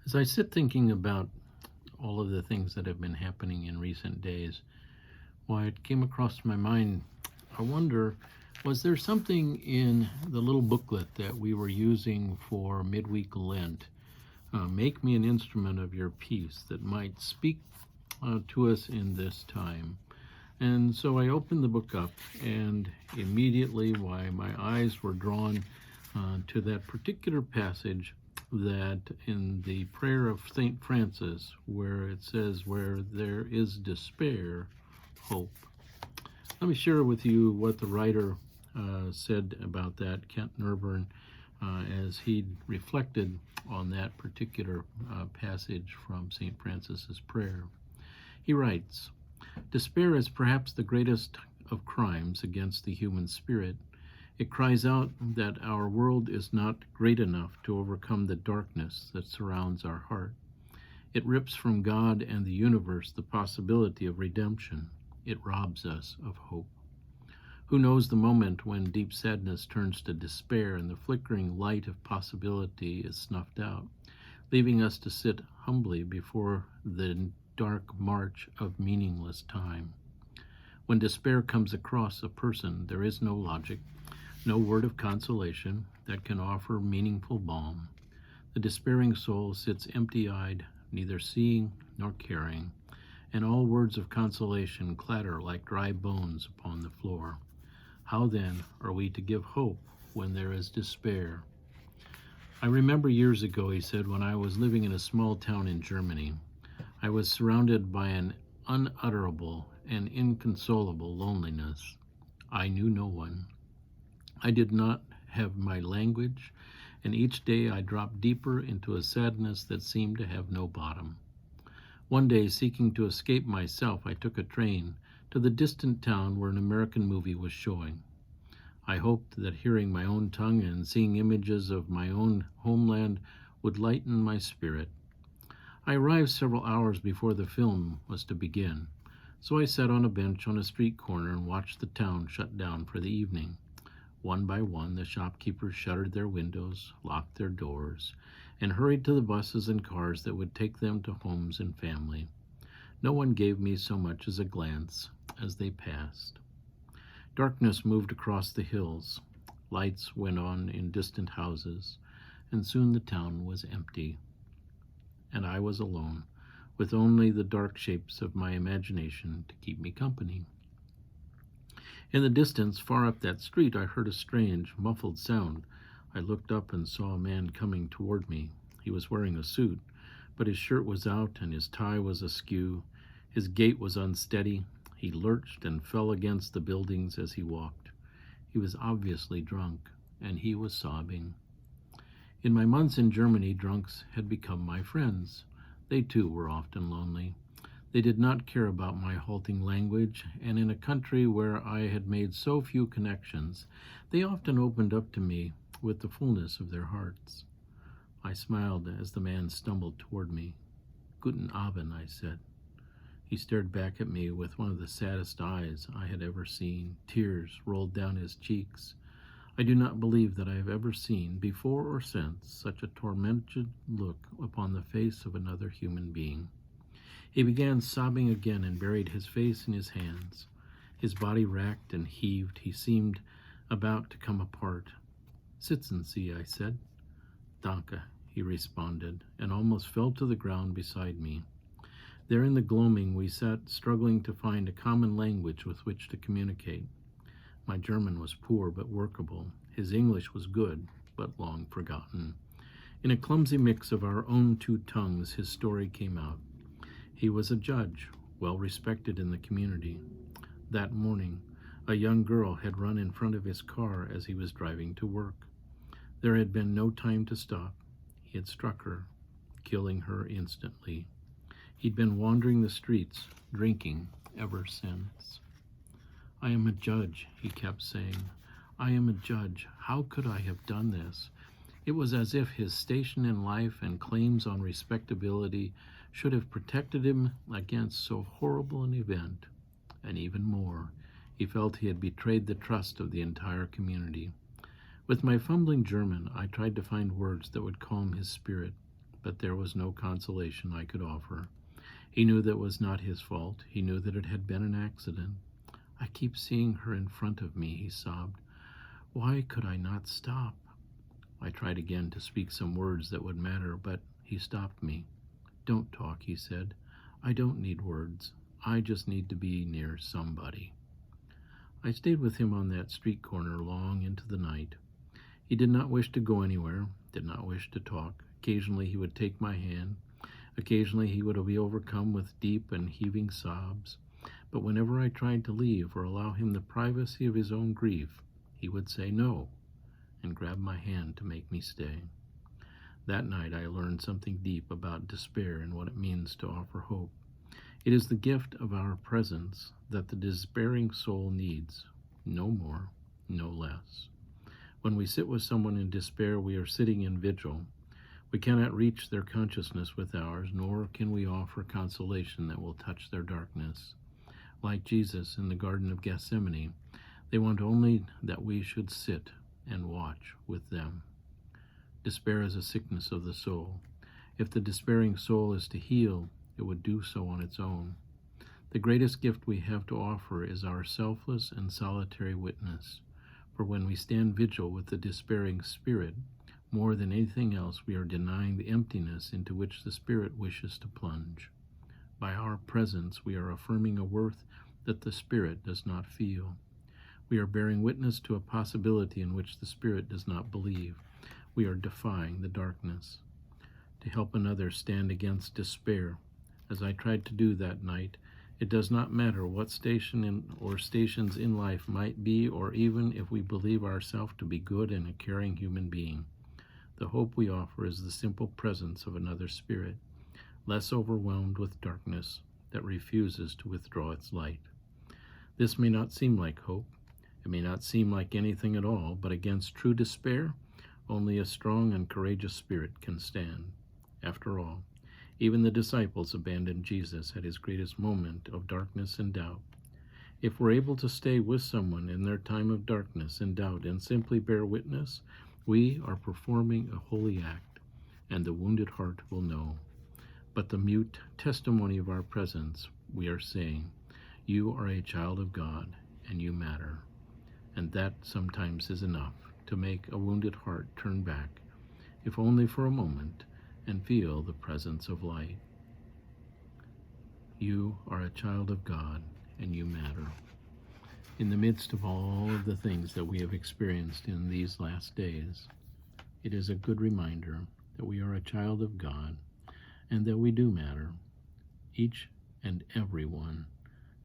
As I sit thinking about all of the things that have been happening in recent days, why it came across my mind, I wonder, was there something in the little booklet that we were using for midweek Lent, Make Me an Instrument of Your Peace, that might speak to us in this time? And so I opened the book up, and immediately, why my eyes were drawn to that particular passage that in the prayer of St. Francis, where it says, where there is despair, hope. Let me share with you what the writer said about that, Kent Nerburn, as he reflected on that particular passage from St. Francis's prayer. He writes, "Despair is perhaps the greatest of crimes against the human spirit. It cries out that our world is not great enough to overcome the darkness that surrounds our heart. It rips from God and the universe the possibility of redemption. It robs us of hope. Who knows the moment when deep sadness turns to despair and the flickering light of possibility is snuffed out, leaving us to sit humbly before the dark march of meaningless time. When despair comes across a person, there is no logic, no word of consolation that can offer meaningful balm. The despairing soul sits empty-eyed, neither seeing nor caring, and all words of consolation clatter like dry bones upon the floor. How then are we to give hope when there is despair?" I remember years ago, he said, when I was living in a small town in Germany, I was surrounded by an unutterable and inconsolable loneliness. I knew no one. I did not have my language, and each day I dropped deeper into a sadness that seemed to have no bottom. One day, seeking to escape myself, I took a train to the distant town where an American movie was showing. I hoped that hearing my own tongue and seeing images of my own homeland would lighten my spirit. I arrived several hours before the film was to begin, so I sat on a bench on a street corner and watched the town shut down for the evening. One by one, the shopkeepers shuttered their windows, locked their doors, and hurried to the buses and cars that would take them to homes and family. No one gave me so much as a glance as they passed. Darkness moved across the hills. Lights went on in distant houses, and soon the town was empty. And I was alone, with only the dark shapes of my imagination to keep me company. In the distance, far up that street, I heard a strange, muffled sound. I looked up and saw a man coming toward me. He was wearing a suit, but his shirt was out and his tie was askew. His gait was unsteady. He lurched and fell against the buildings as he walked. He was obviously drunk, and he was sobbing. In my months in Germany, drunks had become my friends. They too were often lonely. They did not care about my halting language, and in a country where I had made so few connections, they often opened up to me with the fullness of their hearts. I smiled as the man stumbled toward me. "Guten Abend," I said. He stared back at me with one of the saddest eyes I had ever seen. Tears rolled down his cheeks. I do not believe that I have ever seen, before or since, such a tormented look upon the face of another human being. He began sobbing again and buried his face in his hands. His body racked and heaved. He seemed about to come apart. "Sitzen Sie," I said. "Danke," he responded, and almost fell to the ground beside me. There in the gloaming we sat, struggling to find a common language with which to communicate. My German was poor but workable. His English was good, but long forgotten. In a clumsy mix of our own two tongues, his story came out. He was a judge, well respected in the community. That morning, a young girl had run in front of his car as he was driving to work. There had been no time to stop. He had struck her, killing her instantly. He'd been wandering the streets, drinking, ever since. "I am a judge," he kept saying. "I am a judge. How could I have done this?" It was as if his station in life and claims on respectability should have protected him against so horrible an event. And even more, he felt he had betrayed the trust of the entire community. With my fumbling German, I tried to find words that would calm his spirit, but there was no consolation I could offer. He knew that was not his fault. He knew that it had been an accident. I keep seeing her in front of me, he sobbed. Why could I not stop? I tried again to speak some words that would matter, but he stopped me. Don't talk, he said. I don't need words. I just need to be near somebody. I stayed with him on that street corner long into the night. He did not wish to go anywhere, did not wish to talk. Occasionally he would take my hand. Occasionally he would be overcome with deep and heaving sobs. But whenever I tried to leave or allow him the privacy of his own grief, he would say no and grab my hand to make me stay. That night I learned something deep about despair and what it means to offer hope. It is the gift of our presence that the despairing soul needs, no more, no less. When we sit with someone in despair, we are sitting in vigil. We cannot reach their consciousness with ours, nor can we offer consolation that will touch their darkness. Like Jesus in the Garden of Gethsemane, they want only that we should sit and watch with them. Despair is a sickness of the soul. If the despairing soul is to heal, it would do so on its own. The greatest gift we have to offer is our selfless and solitary witness. For when we stand vigil with the despairing spirit, more than anything else, we are denying the emptiness into which the spirit wishes to plunge. By our presence, we are affirming a worth that the spirit does not feel. We are bearing witness to a possibility in which the spirit does not believe. We are defying the darkness. To help another stand against despair, as I tried to do that night, it does not matter what station or stations in life might be, or even if we believe ourselves to be good and a caring human being. The hope we offer is the simple presence of another spirit, less overwhelmed with darkness, that refuses to withdraw its light. This may not seem like hope. It may not seem like anything at all, but against true despair, only a strong and courageous spirit can stand. After all, even the disciples abandoned Jesus at his greatest moment of darkness and doubt. If we're able to stay with someone in their time of darkness and doubt and simply bear witness, we are performing a holy act, and the wounded heart will know. But the mute testimony of our presence, we are saying, you are a child of God, and you matter. And that sometimes is enough to make a wounded heart turn back, if only for a moment, and feel the presence of light. You are a child of God, and you matter. In the midst of all of the things that we have experienced in these last days, it is a good reminder that we are a child of God and that we do matter, each and every one.